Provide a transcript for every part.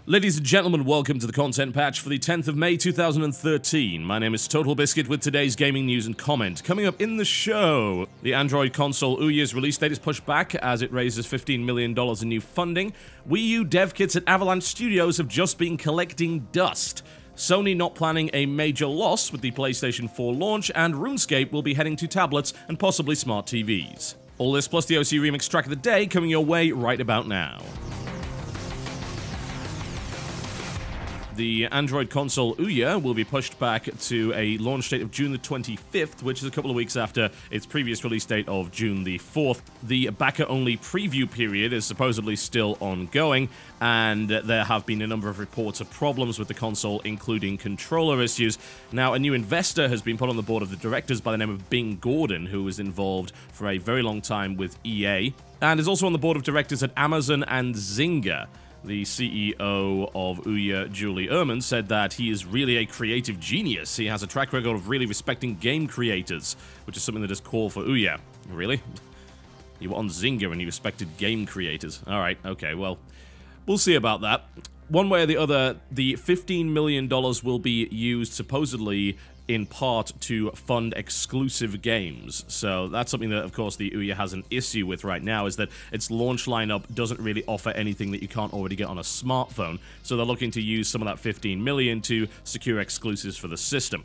Ladies and gentlemen, welcome to the content patch for the 10th of May 2013. My name is TotalBiscuit with today's gaming news and comment. Coming up in the show, the Android console Ouya's release date is pushed back as it raises $15 million in new funding. Wii U dev kits at Avalanche Studios have just been collecting dust. Sony not planning a major loss with the PlayStation 4 launch, and Runescape will be heading to tablets and possibly smart TVs. All this plus the OC Remix track of the day coming your way right about now. The Android console Ouya will be pushed back to a launch date of June the 25th, which is a couple of weeks after its previous release date of June the 4th. The backer-only preview period is supposedly still ongoing, and there have been a number of reports of problems with the console, including controller issues. Now, a new investor has been put on the board of the directors by the name of Bing Gordon, who was involved for a very long time with EA, and is also on the board of directors at Amazon and Zynga. The CEO of Ouya, Julie Ehrman, said that he is really a creative genius. He has a track record of really respecting game creators, which is something that is core for Ouya. Really? You were on Zynga and you respected game creators. Alright, okay, well, we'll see about that. One way or the other, the $15 million will be used supposedly in part to fund exclusive games. So that's something that, of course, the Ouya has an issue with right now, is that its launch lineup doesn't really offer anything that you can't already get on a smartphone. So they're looking to use some of that $15 million to secure exclusives for the system.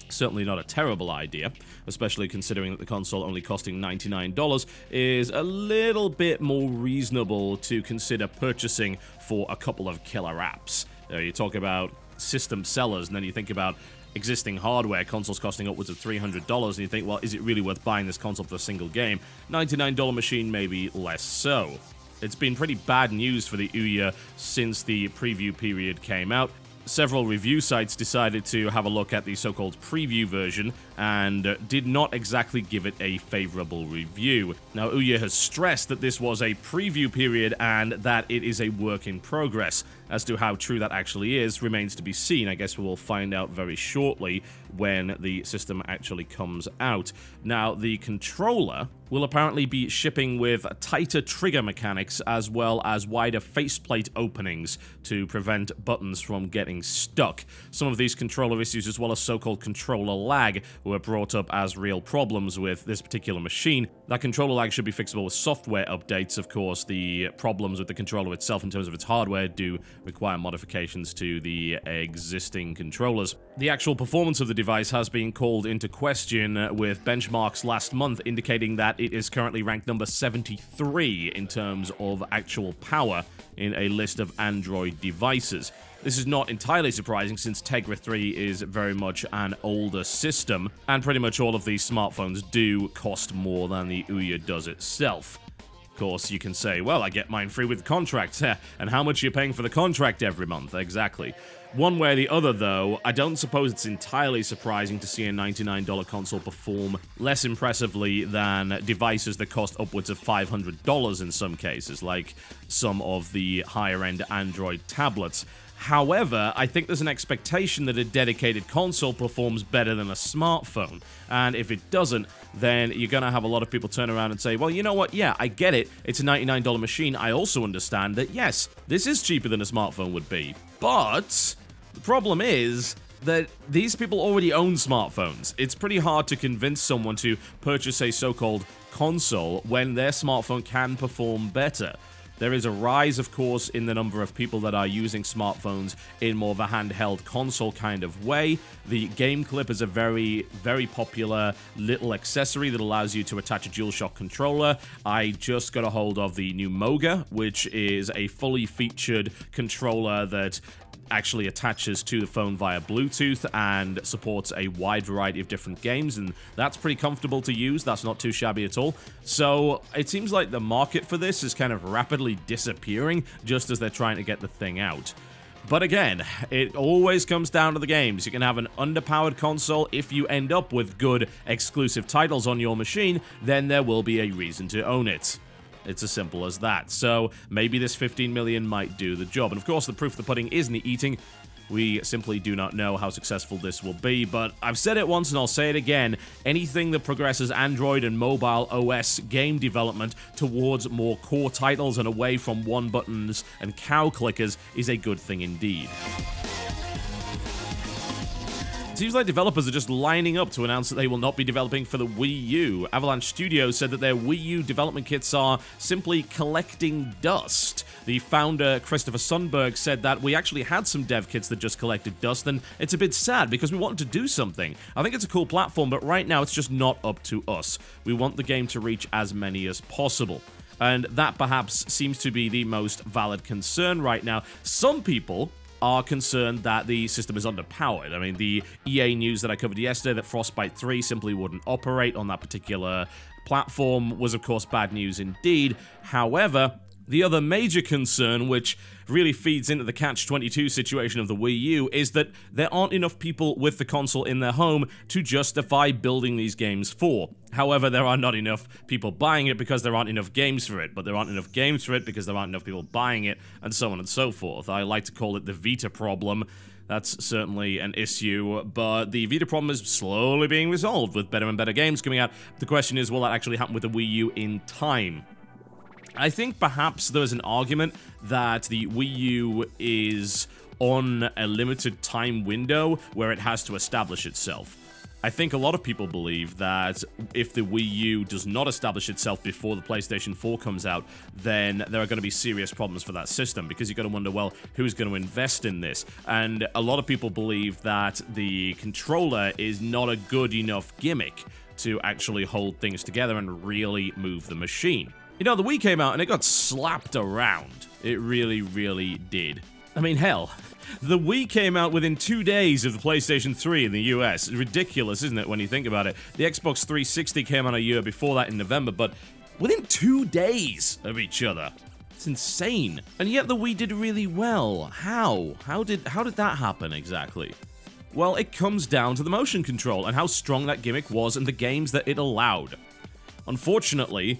Certainly not a terrible idea, especially considering that the console only costing $99 is a little bit more reasonable to consider purchasing for a couple of killer apps. You talk about system sellers, and then you think about existing hardware, consoles costing upwards of $300, and you think, well, is it really worth buying this console for a single game? $99 machine, maybe less so. It's been pretty bad news for the Ouya since the preview period came out. Several review sites decided to have a look at the so-called preview version and did not exactly give it a favorable review. Now, Ouya has stressed that this was a preview period and that it is a work in progress. As to how true that actually is remains to be seen. I guess we will find out very shortly when the system actually comes out. Now, the controller will apparently be shipping with tighter trigger mechanics as well as wider faceplate openings to prevent buttons from getting stuck. Some of these controller issues, as well as so-called controller lag, were brought up as real problems with this particular machine. That controller lag should be fixable with software updates. Of course, the problems with the controller itself in terms of its hardware do require modifications to the existing controllers. The actual performance of the device has been called into question, with benchmarks last month indicating that it is currently ranked number 73 in terms of actual power in a list of Android devices. This is not entirely surprising since Tegra 3 is very much an older system, and pretty much all of these smartphones do cost more than the Ouya does itself. Of course, you can say, well, I get mine free with contracts, and how much are you paying for the contract every month? Exactly. One way or the other, though, I don't suppose it's entirely surprising to see a $99 console perform less impressively than devices that cost upwards of $500 in some cases, like some of the higher-end Android tablets. However, I think there's an expectation that a dedicated console performs better than a smartphone, and if it doesn't, then you're going to have a lot of people turn around and say, well, you know what, yeah, I get it, it's a $99 machine, I also understand that, yes, this is cheaper than a smartphone would be, but the problem is that these people already own smartphones. It's pretty hard to convince someone to purchase a so-called console when their smartphone can perform better. There is a rise, of course, in the number of people that are using smartphones in more of a handheld console kind of way. The Game Clip is a very, very popular little accessory that allows you to attach a DualShock controller. I just got a hold of the new Moga, which is a fully featured controller that actually attaches to the phone via Bluetooth and supports a wide variety of different games, and that's pretty comfortable to use. That's not too shabby at all. So it seems like the market for this is kind of rapidly disappearing just as they're trying to get the thing out. But again, it always comes down to the games. You can have an underpowered console. If you end up with good exclusive titles on your machine, then there will be a reason to own it. It's as simple as that. So maybe this $15 million might do the job. And of course, the proof of the pudding is in the eating. We simply do not know how successful this will be, but I've said it once and I'll say it again. Anything that progresses Android and mobile OS game development towards more core titles and away from one buttons and cow clickers is a good thing indeed. Seems like developers are just lining up to announce that they will not be developing for the Wii U. Avalanche Studios said that their Wii U development kits are simply collecting dust. The founder, Christopher Sundberg, said that we actually had some dev kits that just collected dust, and it's a bit sad because we wanted to do something. I think it's a cool platform, but right now it's just not up to us. We want the game to reach as many as possible. And that perhaps seems to be the most valid concern right now. Some people are concerned that the system is underpowered. I mean, the EA news that I covered yesterday that Frostbite 3 simply wouldn't operate on that particular platform was, of course, bad news indeed. However, the other major concern, which really feeds into the catch-22 situation of the Wii U, is that there aren't enough people with the console in their home to justify building these games for. However, there are not enough people buying it because there aren't enough games for it, but there aren't enough games for it because there aren't enough people buying it, and so on and so forth. I like to call it the Vita problem. That's certainly an issue, but the Vita problem is slowly being resolved with better and better games coming out. The question is, will that actually happen with the Wii U in time? I think perhaps there's an argument that the Wii U is on a limited time window where it has to establish itself. I think a lot of people believe that if the Wii U does not establish itself before the PlayStation 4 comes out, then there are going to be serious problems for that system, because you've got to wonder, well, who's going to invest in this? And a lot of people believe that the controller is not a good enough gimmick to actually hold things together and really move the machine. You know, the Wii came out and it got slapped around. It really, really did. I mean, hell, the Wii came out within 2 days of the PlayStation 3 in the US. Ridiculous, isn't it, when you think about it? The Xbox 360 came out a year before that in November, but within 2 days of each other. It's insane. And yet the Wii did really well. How? How did that happen exactly? Well, it comes down to the motion control and how strong that gimmick was and the games that it allowed. Unfortunately,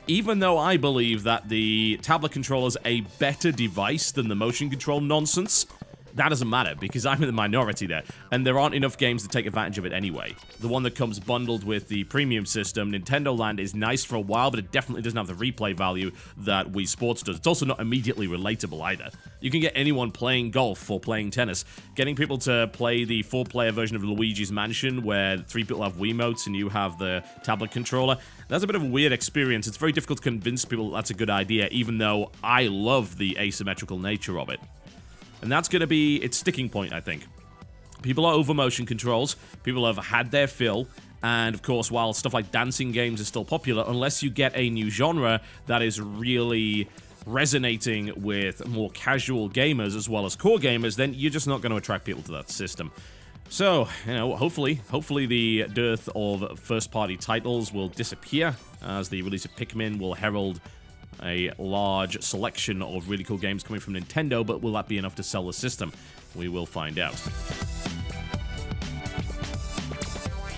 even though I believe that the tablet controller is a better device than the motion control nonsense, that doesn't matter, because I'm in the minority there, and there aren't enough games to take advantage of it anyway. The one that comes bundled with the premium system, Nintendo Land, is nice for a while, but it definitely doesn't have the replay value that Wii Sports does. It's also not immediately relatable either. You can get anyone playing golf or playing tennis. Getting people to play the 4-player version of Luigi's Mansion, where 3 people have Wiimotes and you have the tablet controller, that's a bit of a weird experience. It's very difficult to convince people that's a good idea, even though I love the asymmetrical nature of it. And that's going to be its sticking point, I think. People are over motion controls, people have had their fill, and of course, while stuff like dancing games is still popular, unless you get a new genre that is really resonating with more casual gamers as well as core gamers, then you're just not going to attract people to that system. So, you know, hopefully the dearth of first-party titles will disappear, as the release of Pikmin will herald a large selection of really cool games coming from Nintendo, but will that be enough to sell the system? We will find out.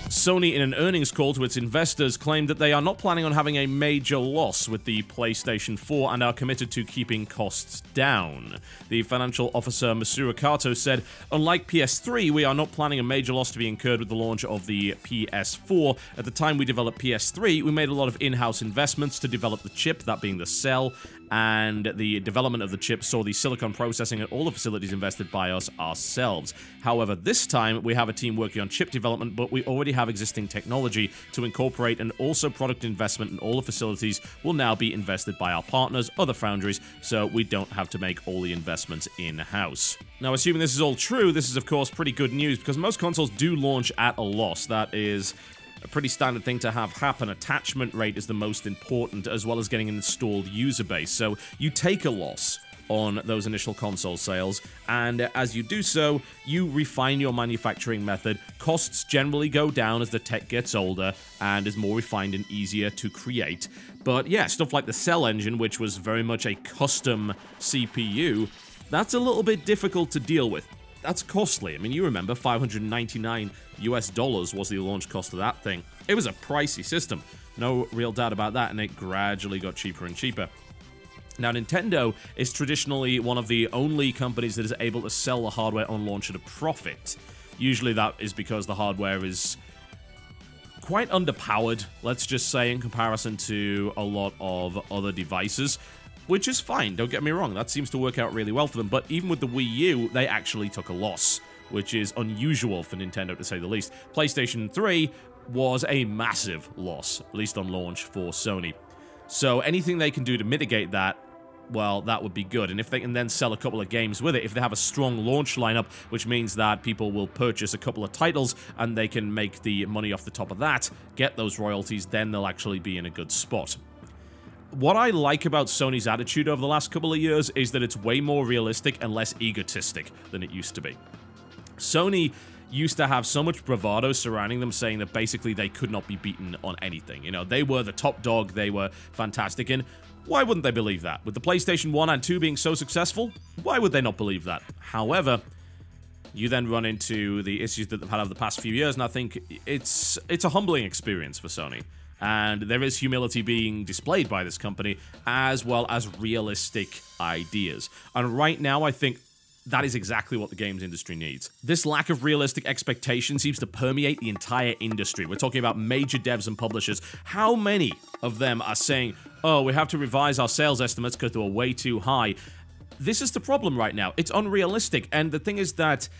Sony, in an earnings call to its investors, claimed that they are not planning on having a major loss with the PlayStation 4 and are committed to keeping costs down. The financial officer, Masuru Kato, said, "Unlike PS3, we are not planning a major loss to be incurred with the launch of the PS4. At the time we developed PS3, we made a lot of in-house investments to develop the chip, that being the cell, and the development of the chip saw the silicon processing at all the facilities invested by us ourselves. However, this time we have a team working on chip development, but we already have existing technology to incorporate, and also product investment in all the facilities will now be invested by our partners, other foundries, so we don't have to make all the investments in-house." Now, assuming this is all true, this is of course pretty good news, because most consoles do launch at a loss. That is a pretty standard thing to have happen. Attachment rate is the most important, as well as getting an installed user base. So you take a loss on those initial console sales, and as you do so, you refine your manufacturing method. Costs generally go down as the tech gets older and is more refined and easier to create. But yeah, stuff like the Cell engine, which was very much a custom CPU, that's a little bit difficult to deal with. That's costly. I mean, you remember, $599 US was the launch cost of that thing. It was a pricey system. No real doubt about that, and it gradually got cheaper and cheaper. Now, Nintendo is traditionally one of the only companies that is able to sell the hardware on launch at a profit. Usually that is because the hardware is quite underpowered, let's just say, in comparison to a lot of other devices, which is fine, don't get me wrong, that seems to work out really well for them, but even with the Wii U, they actually took a loss, which is unusual for Nintendo to say the least. PlayStation 3 was a massive loss, at least on launch for Sony. So anything they can do to mitigate that, well, that would be good. And if they can then sell a couple of games with it, if they have a strong launch lineup, which means that people will purchase a couple of titles and they can make the money off the top of that, get those royalties, then they'll actually be in a good spot. What I like about Sony's attitude over the last couple of years is that it's way more realistic and less egotistic than it used to be. Sony used to have so much bravado surrounding them, saying that basically they could not be beaten on anything. You know, they were the top dog, they were fantastic, and why wouldn't they believe that? With the PlayStation 1 and 2 being so successful, why would they not believe that? However, you then run into the issues that they've had over the past few years, and I think it's a humbling experience for Sony. And there is humility being displayed by this company, as well as realistic ideas. And right now, I think that is exactly what the games industry needs. This lack of realistic expectation seems to permeate the entire industry. We're talking about major devs and publishers. How many of them are saying, oh, we have to revise our sales estimates because they were way too high? This is the problem right now. It's unrealistic. And the thing is that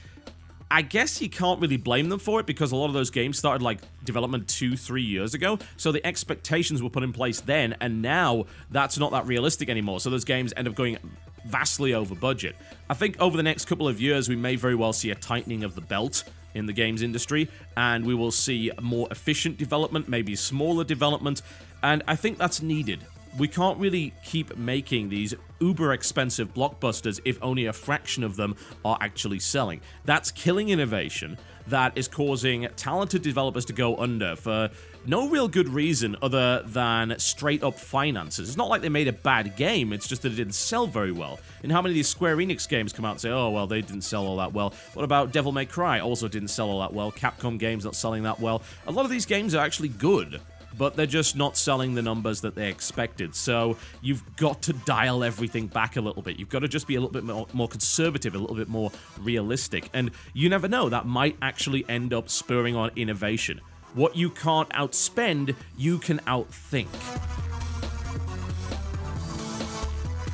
I guess you can't really blame them for it because a lot of those games started like development 2-3 years ago. So the expectations were put in place then, and now that's not that realistic anymore. So those games end up going vastly over budget. I think over the next couple of years, we may very well see a tightening of the belt in the games industry, and we will see more efficient development, maybe smaller development, and I think that's needed. We can't really keep making these uber expensive blockbusters if only a fraction of them are actually selling. That's killing innovation. That is causing talented developers to go under for no real good reason other than straight up finances. It's not like they made a bad game, it's just that it didn't sell very well. And how many of these Square Enix games come out and say, oh, well, they didn't sell all that well. What about Devil May Cry? Also didn't sell all that well. Capcom games not selling that well. A lot of these games are actually good, but they're just not selling the numbers that they expected. So you've got to dial everything back a little bit. You've got to just be a little bit more conservative, a little bit more realistic. And you never know, that might actually end up spurring on innovation. What you can't outspend, you can outthink.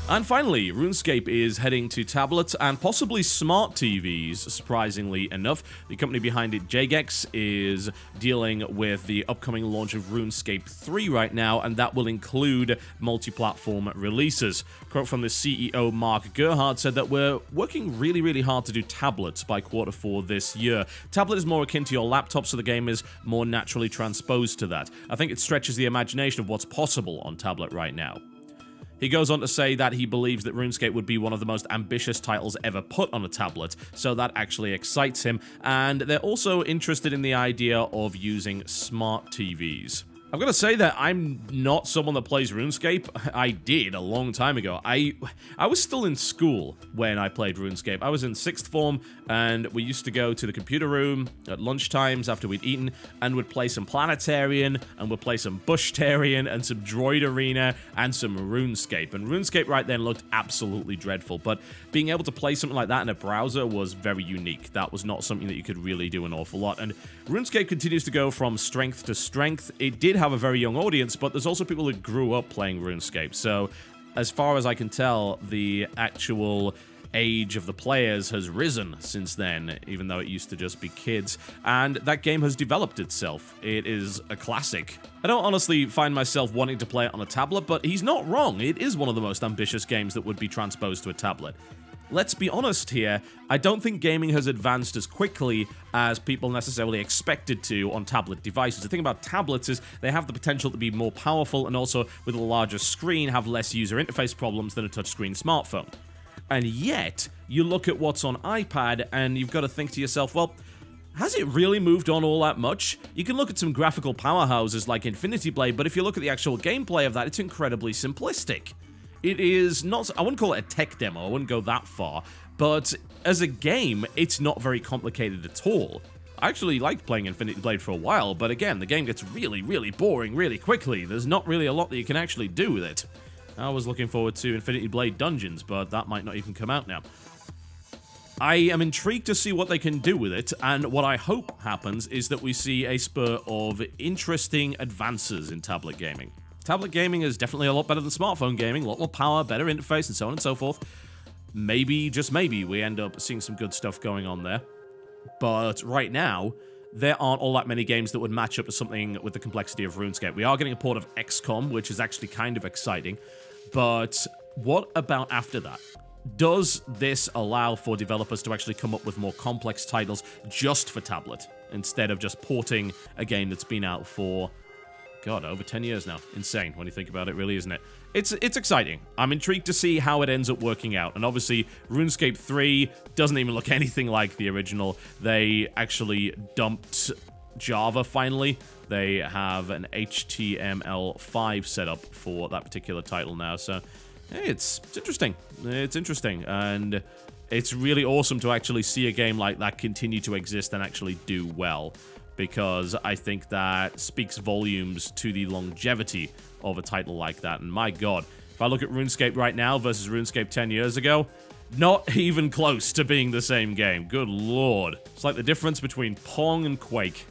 And finally, Runescape is heading to tablets and possibly smart TVs, surprisingly enough. The company behind it, Jagex, is dealing with the upcoming launch of RuneScape 3 right now, and that will include multi-platform releases. Quote from the CEO, Mark Gerhardt, said that we're working really, really hard to do tablets by Q4 this year. Tablet is more akin to your laptop, so the game is more naturally transposed to that. I think it stretches the imagination of what's possible on tablet right now. He goes on to say that he believes that RuneScape would be one of the most ambitious titles ever put on a tablet, so that actually excites him, and they're also interested in the idea of using smart TVs. I've got to say that I'm not someone that plays RuneScape. I did a long time ago. I was still in school when I played RuneScape. I was in 6th form, and we used to go to the computer room at lunchtimes after we'd eaten, and would play some Planetarian, and would play some Bushtarian, and some Droid Arena, and some RuneScape. And RuneScape right then looked absolutely dreadful, but being able to play something like that in a browser was very unique. That was not something that you could really do an awful lot, and RuneScape continues to go from strength to strength. It did have a very young audience, but there's also people that grew up playing RuneScape, so as far as I can tell, the actual age of the players has risen since then, even though it used to just be kids, and that game has developed itself. It is a classic. I don't honestly find myself wanting to play it on a tablet, but he's not wrong. It is one of the most ambitious games that would be transposed to a tablet. Let's be honest here, I don't think gaming has advanced as quickly as people necessarily expected to on tablet devices. The thing about tablets is they have the potential to be more powerful and also, with a larger screen, have less user interface problems than a touchscreen smartphone. And yet, you look at what's on iPad and you've got to think to yourself, well, has it really moved on all that much? You can look at some graphical powerhouses like Infinity Blade, but if you look at the actual gameplay of that, it's incredibly simplistic. It is not, I wouldn't call it a tech demo, I wouldn't go that far, but as a game, it's not very complicated at all. I actually liked playing Infinity Blade for a while, but again, the game gets really, really boring really quickly. There's not really a lot that you can actually do with it. I was looking forward to Infinity Blade Dungeons, but that might not even come out now. I am intrigued to see what they can do with it, and what I hope happens is that we see a spur of interesting advances in tablet gaming. Tablet gaming is definitely a lot better than smartphone gaming, a lot more power, better interface, and so on and so forth. Maybe, just maybe, we end up seeing some good stuff going on there. But right now, there aren't all that many games that would match up to something with the complexity of RuneScape. We are getting a port of XCOM, which is actually kind of exciting. But what about after that? Does this allow for developers to actually come up with more complex titles just for tablet, instead of just porting a game that's been out for, God, over 10 years now? Insane when you think about it, really, isn't it? It's exciting. I'm intrigued to see how it ends up working out. And obviously, RuneScape 3 doesn't even look anything like the original. They actually dumped Java, finally. They have an HTML5 setup for that particular title now, so hey, it's interesting. It's interesting, and it's really awesome to actually see a game like that continue to exist and actually do well, because I think that speaks volumes to the longevity of a title like that. And my god, if I look at RuneScape right now versus RuneScape 10 years ago, not even close to being the same game. Good lord. It's like the difference between Pong and Quake.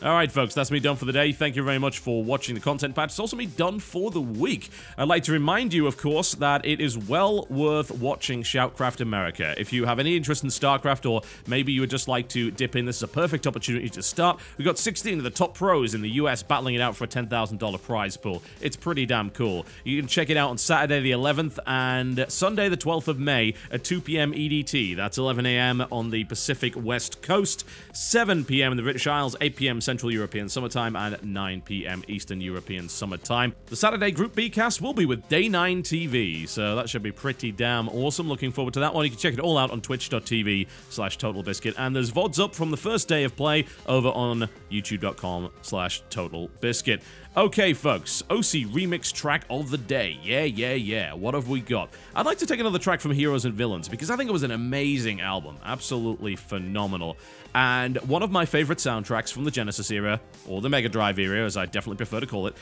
Alright folks, that's me done for the day. Thank you very much for watching the content patch. It's also me done for the week. I'd like to remind you, of course, that it is well worth watching Shoutcraft America. If you have any interest in StarCraft, or maybe you would just like to dip in, this is a perfect opportunity to start. We've got 16 of the top pros in the US battling it out for a $10,000 prize pool. It's pretty damn cool. You can check it out on Saturday the 11th and Sunday the 12th of May at 2 p.m. EDT. That's 11 a.m. on the Pacific West Coast, 7 p.m. in the British Isles, 8 p.m. Central European Summertime, and 9 p.m. Eastern European Summertime. The Saturday Group B cast will be with Day 9 TV, so that should be pretty damn awesome. Looking forward to that one. You can check it all out on twitch.tv/TotalBiscuit, and there's VODs up from the first day of play over on youtube.com/TotalBiscuit. Okay, folks, OC remix track of the day. Yeah. What have we got? I'd like to take another track from Heroes and Villains, because I think it was an amazing album. Absolutely phenomenal. And one of my favorite soundtracks from the Genesis era, or the Mega Drive era, as I definitely prefer to call it,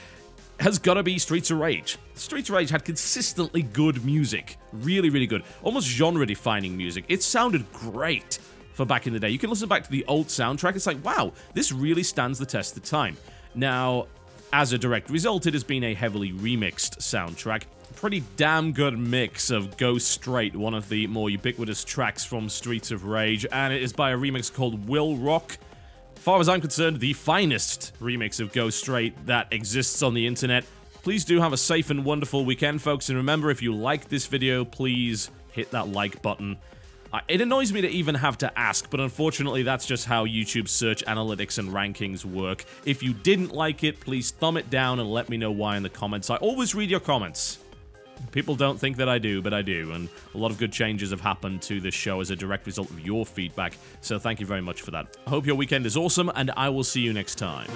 has got to be Streets of Rage. Streets of Rage had consistently good music. Really good. Almost genre-defining music. It sounded great for back in the day. You can listen back to the old soundtrack. It's like, wow, this really stands the test of time. Now, as a direct result, it has been a heavily remixed soundtrack. Pretty damn good mix of Go Straight, one of the more ubiquitous tracks from Streets of Rage, and it is by a remix called Will Rock. As far as I'm concerned, the finest remix of Go Straight that exists on the internet. Please do have a safe and wonderful weekend, folks, and remember, if you like this video, please hit that like button. It annoys me to even have to ask, but unfortunately that's just how YouTube's search analytics and rankings work. If you didn't like it, please thumb it down and let me know why in the comments. I always read your comments. People don't think that I do, but I do, and a lot of good changes have happened to this show as a direct result of your feedback, so thank you very much for that. I hope your weekend is awesome, and I will see you next time.